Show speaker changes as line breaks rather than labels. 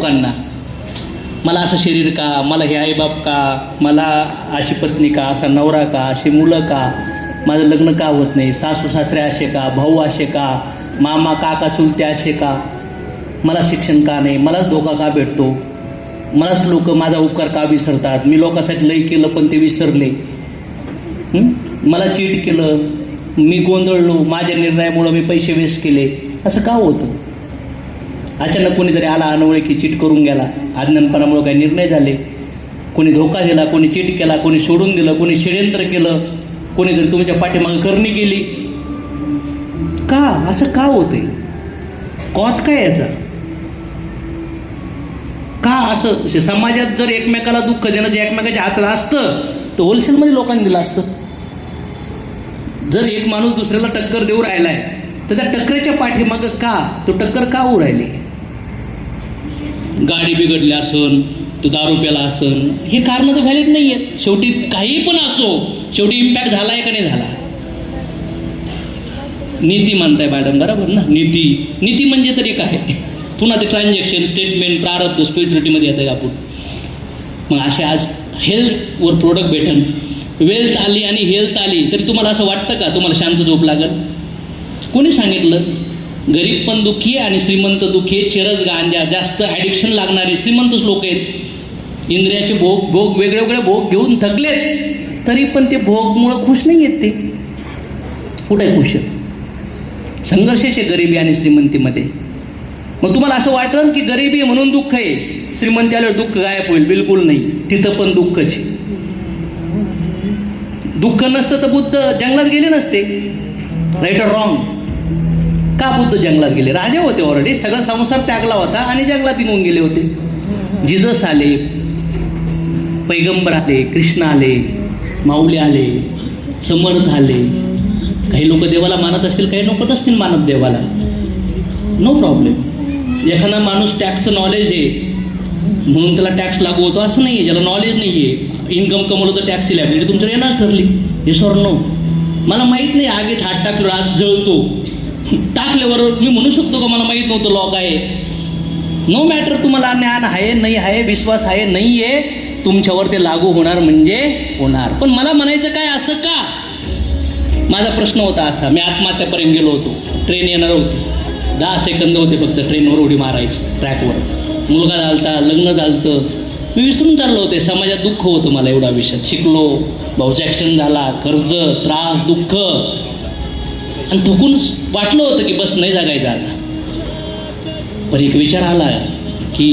लोकांना, मला असं शरीर का, मला हे आईबाप का, मला अशी पत्नी का, असा नवरा का, अशी मुलं का, माझं लग्न का होत नाही, सासू सासरे असे का, भाऊ असे का, मामा काका चुलते असे का, मला शिक्षण का नाही, मलाच धोका का भेटतो, मलाच लोक माझा उपकार का विसरतात, मी लोकांसाठी लई केलं पण ते विसरले, मला चीट केलं, मी गोंधळलो, माझ्या निर्णयामुळं मी पैसे वेस्ट केले, असं का होतं? अचानक कोणीतरी आला अनोळखी चीट करून गेला, अज्ञानपणामुळं काही निर्णय झाले, कोणी धोका दिला, कोणी चीट केला, कोणी सोडून दिलं, कोणी षडयंत्र केलं, कोणीतरी तुमच्या पाठीमागे करणी केली. का असं का होतंय? कॉज काय याचा? का असं? समाजात जर एकमेकाला दुःख देणं जे एकमेकाच्या हातात असतं तर होलसेलमध्ये लोकांनी दिलं असतं. जर एक माणूस दुसऱ्याला टक्कर देऊ राहिलाय तर त्या टक्करच्या पाठीमागं का तो टक्कर का होऊ राहिली? गाडी बिघडली असन, तो दारू प्याला असन, हे कारण तर व्हॅलिड नाही आहेत. शेवटी काही पण असो, शेवटी इम्पॅक्ट झाला आहे का नाही झाला? नीती म्हणताय मॅडम, बरोबर ना? नीती म्हणजे तरी काय? पुन्हा ते ट्रान्झॅक्शन, स्टेटमेंट, प्रारब्ध, स्पिरिच्युअलिटीमध्ये येत आहे आपण. मग असे आज हेल्थवर प्रोडक्ट भेटन, वेल्थ आली आणि हेल्थ आली तरी तुम्हाला असं वाटतं का तुम्हाला शांत झोप लागल? कोणी सांगितलं? गरीब पण दुःखी आणि श्रीमंत दुःखी आहे. चरस गांजा जास्त ॲडिक्शन लागणारे श्रीमंतच लोक आहेत. इंद्रियाचे भोग वेगळे वेगळे भोग घेऊन थकलेत तरी पण ते भोगमुळं खुश नाही आहेत. ते कुठे खुश आहेत? संघर्षाचे गरिबी आणि श्रीमंतीमध्ये. मग तुम्हाला असं वाटलं की गरिबी म्हणून दुःख आहे, श्रीमंती आल्यावर दुःख गायब होईल? बिलकुल नाही, तिथं पण दुःखच. दुःख नसतं तर बुद्ध जंगलात गेले नसते. Right or wrong? का बुद्ध जंगलात गेले? राजा होते ऑलरेडी, सगळा संसार त्यागला होता आणि जंगलात निघून गेले होते. जिजस आले, पैगंबर आले, कृष्ण आले, माऊली आले, समर्थ आले. काही लोक देवाला मानत असतील, काही लोक नसतील मानत देवाला, नो प्रॉब्लेम. एखादा माणूस टॅक्सचं नॉलेज आहे म्हणून त्याला टॅक्स लागू होतो असं नाही आहे. ज्याला नॉलेज नाही आहे, इन्कम कमवलं तर टॅक्सची लायबिलिटी तुमच्या येणार ठरली. हे सॉर नो, मला माहीत नाही, आगीत हात टाकलो आज जळतो, टाकल्याबरोबर मी म्हणू शकतो का मला माहीत नव्हतं लॉक आहे? नो मॅटर, तुम्हाला ज्ञान आहे नाही आहे, विश्वास आहे नाही आहे, तुमच्यावर ते लागू होणार म्हणजे होणार. पण मला म्हणायचं काय, असं का? माझा प्रश्न होता असा, मी आत्महत्यापर्यंत गेलो होतो. ट्रेन येणार होती, 10 सेकंद होते फक्त ट्रेनवर उडी मारायची ट्रॅकवर. मुलगा झालता, लग्न झालतं, मी विसरून चाललो होते. समाजात दुःख होतं मला एवढ्या विषयात. शिकलो, भाऊचा ॲक्सिडेंट झाला, कर्ज, त्रास, दुःख, आणि थकून वाटलं होतं की बस नाही जगायचं आता. पण एक विचार आला की